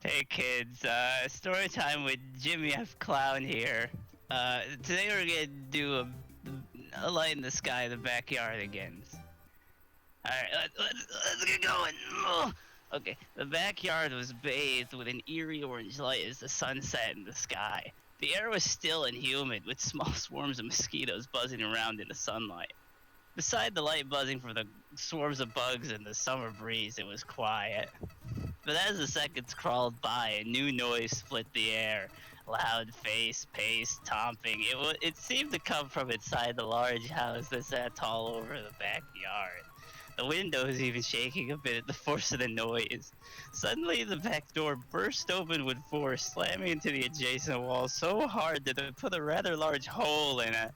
Hey kids, story time with Jimmy F Klown here. Today we're gonna do a light in the sky in the backyard again. Alright, let's get going. Ugh. Okay, the backyard was bathed with an eerie orange light as the sun set in the sky. The air was still and humid, with small swarms of mosquitoes buzzing around in the sunlight. Beside the light buzzing from the swarms of bugs and the summer breeze, it was quiet. But as the seconds crawled by, a new noise split the air. Loud face-paced tomping. It seemed to come from inside the large house that sat tall over the backyard. The window was even shaking a bit at the force of the noise. Suddenly, the back door burst open with force, slamming into the adjacent wall so hard that it put a rather large hole in it.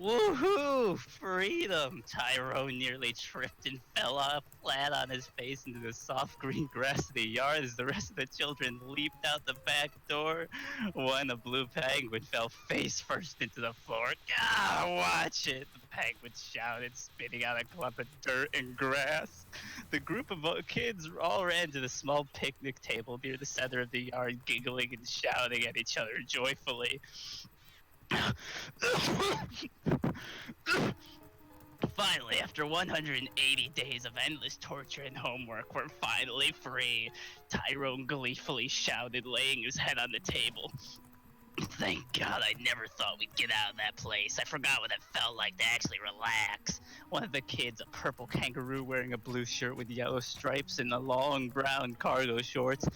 Woohoo! Freedom! Tyrone nearly tripped and fell off flat on his face into the soft green grass of the yard as the rest of the children leaped out the back door. One, a blue penguin, fell face first into the floor. Ah, watch it! The penguin shouted, spitting out a clump of dirt and grass. The group of kids all ran to the small picnic table near the center of the yard, giggling and shouting at each other joyfully. Finally, after 180 days of endless torture and homework, we're finally free, Tyrone gleefully shouted, laying his head on the table. Thank God, I never thought we'd get out of that place. I forgot what it felt like to actually relax. One of the kids, a purple kangaroo wearing a blue shirt with yellow stripes and a long brown cargo shorts.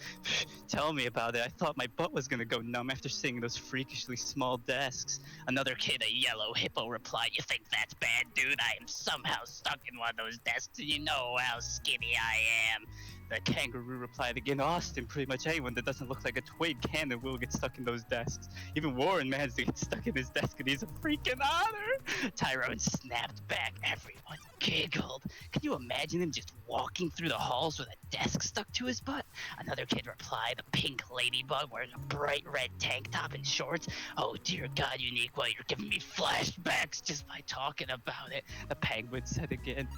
Tell me about it. I thought my butt was gonna go numb after seeing those freakishly small desks. Another kid, a yellow hippo, replied, "You think that's bad, dude? I am somehow stuck in one of those desks, and you know how skinny I am." The kangaroo replied again, "Austin, pretty much anyone that doesn't look like a twig can and will get stuck in those desks. Even Warren managed to get stuck in his desk, and he's a freaking honor." Tyrone snapped back. Everyone giggled. Can you imagine him just walking through the halls with a desk stuck to his butt? Another kid replied, a pink ladybug wearing a bright red tank top and shorts. "Oh dear God, Uniqua, you're giving me flashbacks just by talking about it," the penguin said again.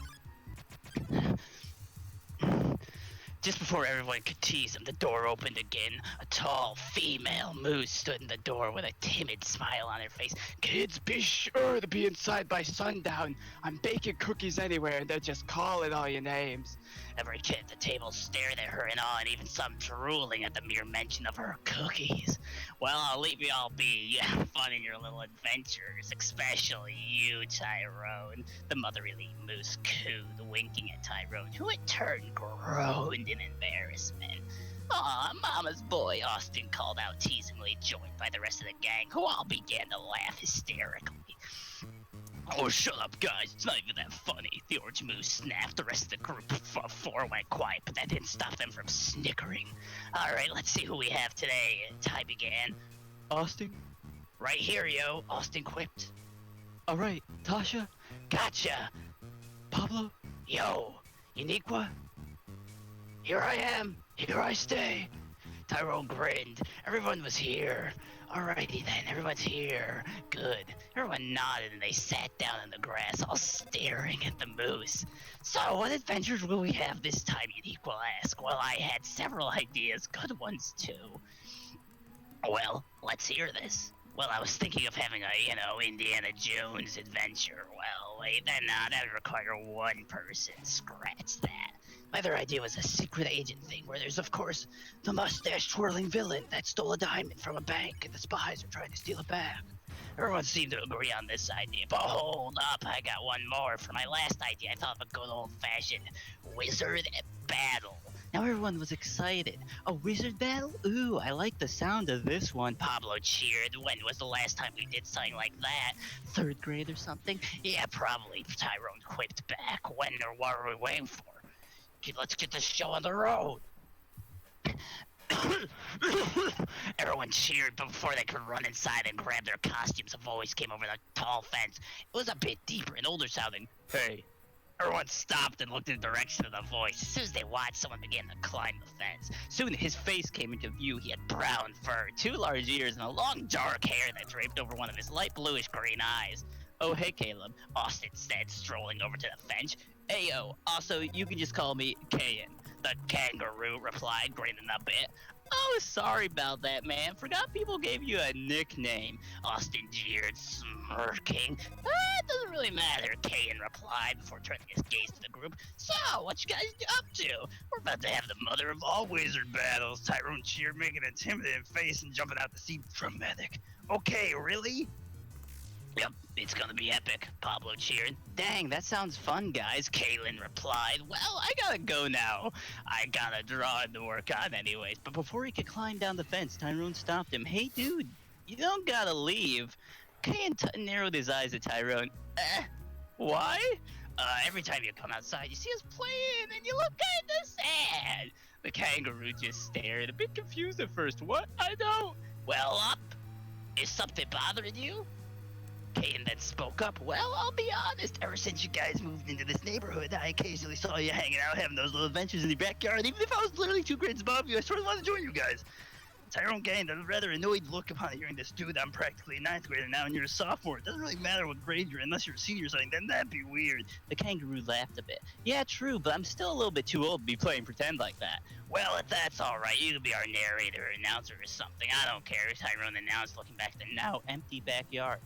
Just before everyone could tease him, the door opened again. A tall, female moose stood in the door with a timid smile on her face. "Kids, be sure to be inside by sundown. I'm baking cookies anywhere, and they're just calling all your names." Every kid at the table stared at her in awe, and even some drooling at the mere mention of her cookies. "Well, I'll leave you all be. You have fun in your little adventures, especially you, Tyrone," the motherly moose cooed, winking at Tyrone, who in turn groaned in embarrassment. "Aw, Mama's boy," Austin called out teasingly, joined by the rest of the gang, who all began to laugh hysterically. "Oh, shut up, guys. It's not even that funny," the orange moose snapped. The rest of the group of four went quiet, but that didn't stop them from snickering. "All right, let's see who we have today," Ty began. "Austin?" "Right here, yo," Austin quipped. "All right, Tasha?" "Gotcha." "Pablo?" "Yo." "Uniqua?" "Here I am. Here I stay." Tyrone grinned. Everyone was here. "Alrighty then, everyone's here. Good." Everyone nodded and they sat down in the grass, all staring at the moose. "So, what adventures will we have this time?" Uniqua asked. "Well, I had several ideas, good ones too." "Well, let's hear this." "Well, I was thinking of having a, Indiana Jones adventure." "Well, wait, then that would require one person." "Scratch that." "My other idea was a secret agent thing, where there's, of course, the mustache-twirling villain that stole a diamond from a bank, and the spies are trying to steal it back." Everyone seemed to agree on this idea, but hold up, I got one more. For my last idea, I thought of a good old-fashioned wizard battle. Now everyone was excited. "A wizard battle? Ooh, I like the sound of this one," Pablo cheered. "When was the last time we did something like that? 3rd grade or something?" "Yeah, probably," Tyrone quipped back. "When or what are we waiting for? Let's get this show on the road." Everyone cheered, but before they could run inside and grab their costumes, a voice came over the tall fence. It was a bit deeper and older sounding. "Hey." Everyone stopped and looked in the direction of the voice. As soon as they watched, someone began to climb the fence. Soon his face came into view. He had brown fur, 2 large ears, and a long dark hair that draped over one of his light bluish-green eyes. "Oh, hey, Caleb," Austin said, strolling over to the fence. "Ayo, also, you can just call me Kayan." the kangaroo replied, grinning a bit. Oh, sorry about that, man. Forgot people gave you a nickname. Austin jeered, smirking. It doesn't really matter, Kayan replied before turning his gaze to the group. So, what you guys up to? We're about to have the mother of all wizard battles. Tyrone cheered, making an intimidating face and jumping out to see dramatic. Okay, really? Yep, it's gonna be epic, Pablo cheered. Dang, that sounds fun, guys, Kaylin replied. Well, I gotta go now. I got a drawing to work on anyways. But before he could climb down the fence, Tyrone stopped him. Hey, dude, you don't gotta leave. Kayan narrowed his eyes at Tyrone. Why? Every time you come outside, you see us playing, and you look kinda sad. The kangaroo just stared, a bit confused at first. What? I don't. Well, up. Is something bothering you? Kayan then spoke up. Well, I'll be honest, ever since you guys moved into this neighborhood, I occasionally saw you hanging out, having those little adventures in the backyard. Even if I was literally 2 grades above you, I sort of wanted to join you guys. Tyrone gained a rather annoyed look upon hearing this. Dude, I'm practically a 9th grader now and you're a sophomore. It doesn't really matter what grade you're in unless you're a senior or something. Then that'd be weird. The kangaroo laughed a bit. Yeah, true, but I'm still a little bit too old to be playing pretend like that. Well, if that's alright, you could be our narrator or announcer or something. I don't care, Tyrone announced, looking back at the now empty backyard.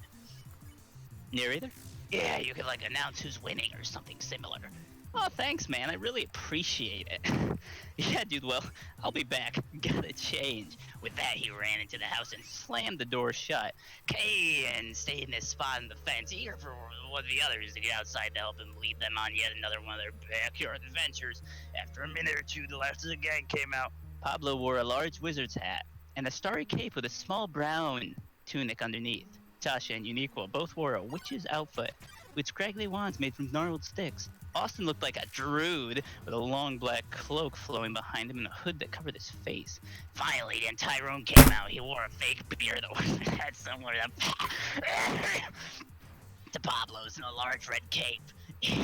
Narrator? Yeah, you could announce who's winning or something similar. Oh, thanks, man. I really appreciate it. Yeah, dude, well, I'll be back. Gotta change. With that, he ran into the house and slammed the door shut. Kayan stayed in his spot in the fence, eager for one of the others to get outside to help him lead them on yet another one of their backyard adventures. After a minute or two, the last of the gang came out. Pablo wore a large wizard's hat and a starry cape with a small brown tunic underneath. Tasha and Uniqua both wore a witch's outfit with scraggly wands made from gnarled sticks. Austin looked like a druid with a long black cloak flowing behind him and a hood that covered his face. Finally, then Tyrone came out. He wore a fake beard that had similar to Pablo's and a large red cape. He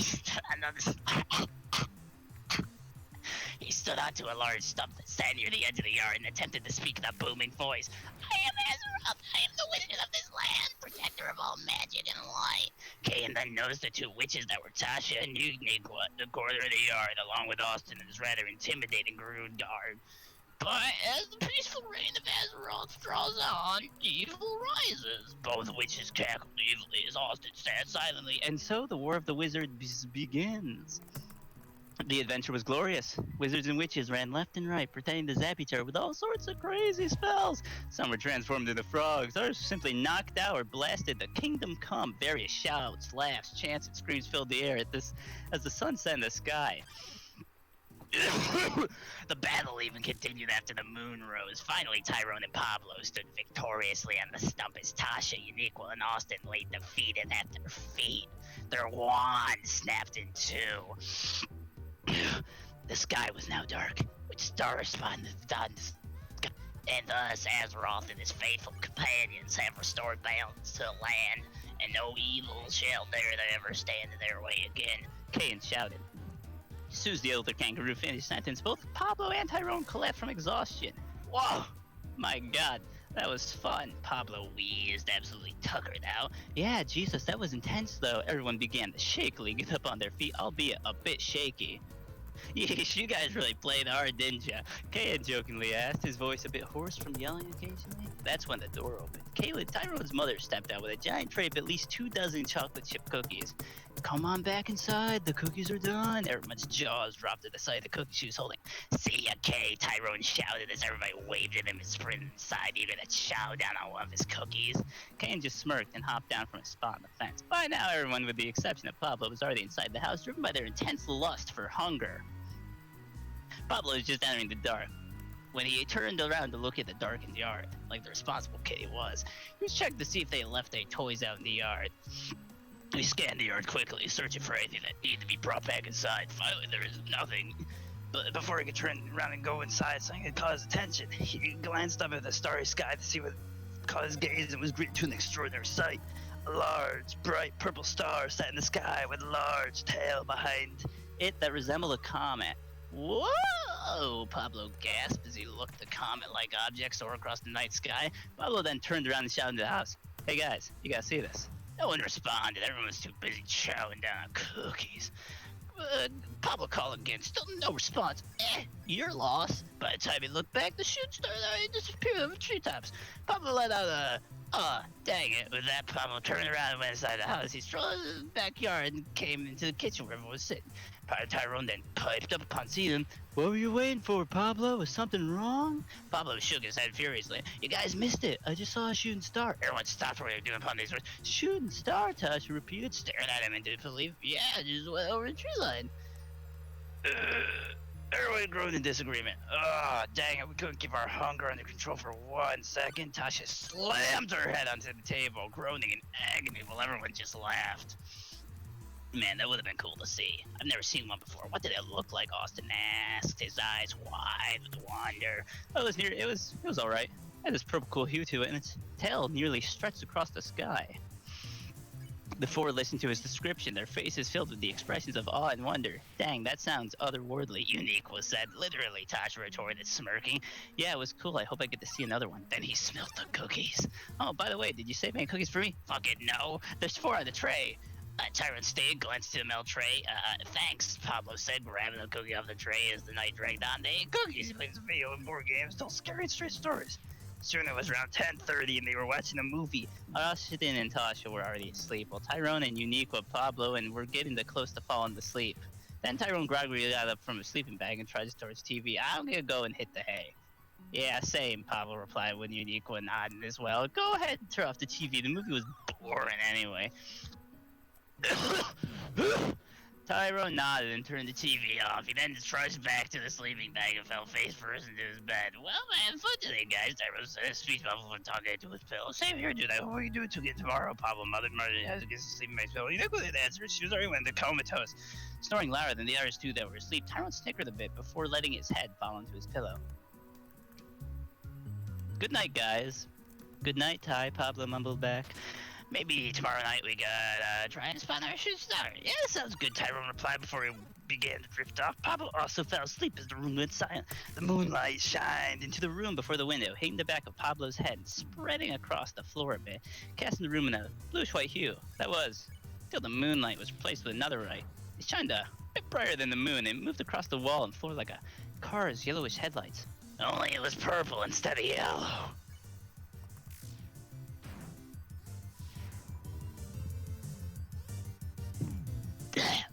stood onto a large stump that sat near the edge of the yard and attempted to speak in a booming voice. I am Azeroth. I am the wizard of this land, protector of all magic and light. Kayan then noticed the 2 witches that were Tasha and Uniqua in the corner of the yard, along with Austin and his rather intimidating groom guard. But as the peaceful reign of Azeroth draws on, evil rises. Both witches cackled evilly as Austin sat silently, and so the War of the Wizards begins. The adventure was glorious. Wizards and witches ran left and right, pretending to zap each other with all sorts of crazy spells. Some were transformed into frogs, others simply knocked out or blasted the kingdom come. Various shouts, laughs, chants, and screams filled the air as the sun set in the sky. The battle even continued after the moon rose. Finally, Tyrone and Pablo stood victoriously on the stump as Tasha, Uniqua, and Austin lay defeated at their feet. Their wands snapped in 2. The sky was now dark, with stars spotting the suns, and thus Azeroth and his faithful companions have restored balance to the land, and no evil shall dare to ever stand in their way again. Kayan shouted. As soon as the older kangaroo finished his sentence, both Pablo and Tyrone collapsed from exhaustion. Whoa! My god, that was fun. Pablo wheezed, absolutely tuckered out. Yeah, Jesus, that was intense though. Everyone began to shakily get up on their feet, albeit a bit shaky. Yeesh, you guys really played hard, didn't ya? Kayan jokingly asked, his voice a bit hoarse from yelling occasionally. That's when the door opened. Kayla, Tyrone's mother, stepped out with a giant tray of at least 2 dozen chocolate chip cookies. Come on back inside, the cookies are done. Everyone's jaws dropped at the sight of the cookies she was holding. See ya, Kay, Tyrone shouted as everybody waved at him and sprinted inside, eager to chow down on one of his cookies. Kayan just smirked and hopped down from his spot on the fence. By now, everyone, with the exception of Pablo, was already inside the house, driven by their intense lust for hunger. Pablo was just entering the dark when he turned around to look at the darkened yard, like the responsible kid he was checking to see if they had left their toys out in the yard. He scanned the yard quickly, searching for anything that needed to be brought back inside. Finally, there was nothing. But before he could turn around and go inside, something had caught his attention. He glanced up at the starry sky to see what caught his gaze and was greeted to an extraordinary sight. A large, bright purple star sat in the sky with a large tail behind it that resembled a comet. Whoa! Pablo gasped as he looked at the comet-like object soar across the night sky. Pablo then turned around and shouted into the house, "Hey guys, you gotta see this." No one responded. Everyone was too busy chowing down on cookies. Pablo called again, still no response. You're lost. By the time he looked back, the shooting star had already disappeared over the treetops. Pablo let out a, dang it. With that, Pablo turned around and went inside the house. He strolled into the backyard and came into the kitchen where everyone was sitting. Tyrone then piped up upon seeing him. What were you waiting for, Pablo? Was something wrong? Pablo shook his head furiously. You guys missed it. I just saw a shooting star. Everyone stopped what they were doing upon these words. Shooting star, Tasha repeated, staring at him in disbelief. Yeah, just went over the tree line. Everyone groaned in disagreement. Dang it, we couldn't keep our hunger under control for 1 second. Tasha slammed her head onto the table, groaning in agony while everyone just laughed. Man, that would have been cool to see. I've never seen one before. What did it look like? Austin asked, his eyes wide with wonder. It was all right. It had this purple cool hue to it, and its tail nearly stretched across the sky. The four listened to his description, their faces filled with the expressions of awe and wonder. Dang, that sounds otherworldly. Unique was said. Literally, Tasha retorted, smirking. Yeah, it was cool. I hope I get to see another one. Then he smelled the cookies. Oh, by the way, did you save any cookies for me? Fuck it, no. There's 4 on the tray. Tyrant stayed, glanced to the mail tray. Thanks, Pablo said, grabbing a cookie off the tray as the night dragged on. They ate cookies, played some video and board games, told scary and strange stories. Soon it was around 10:30 and they were watching a movie. Austin and Tasha were already asleep, while Tyrone and Unique with Pablo and were getting close to falling asleep. Then Tyrone groggily got up from his sleeping bag and tried to start his TV. I'm gonna go and hit the hay. Yeah, same, Pablo replied when Unique went nodding as well. Go ahead and turn off the TV. The movie was boring anyway. Tyrone nodded and turned the TV off. He then trudged back to the sleeping bag and fell face first into his bed. Well, I had fun today, guys. Tyrone said, his speech bubble and talking to his pillow. Same here, dude. I hope we can do it again tomorrow. Pablo muttered. Martin has to get to sleep in my pillow. You know what the answer? She was already went into comatose. Snoring louder than the others two that were asleep, Tyrone snickered a bit before letting his head fall into his pillow. Good night, guys. Good night, Ty, Pablo mumbled back. Maybe tomorrow night we gotta try and spot our shooting star. Yeah, that sounds good, Tyrone replied before he began to drift off. Pablo also fell asleep as the room went silent. The moonlight shined into the room before the window, hitting the back of Pablo's head, spreading across the floor a bit, casting the room in a bluish-white hue. That was, till the moonlight was replaced with another light. It shined a bit brighter than the moon and moved across the wall and floor like a car's yellowish headlights. Only it was purple instead of yellow. Damn.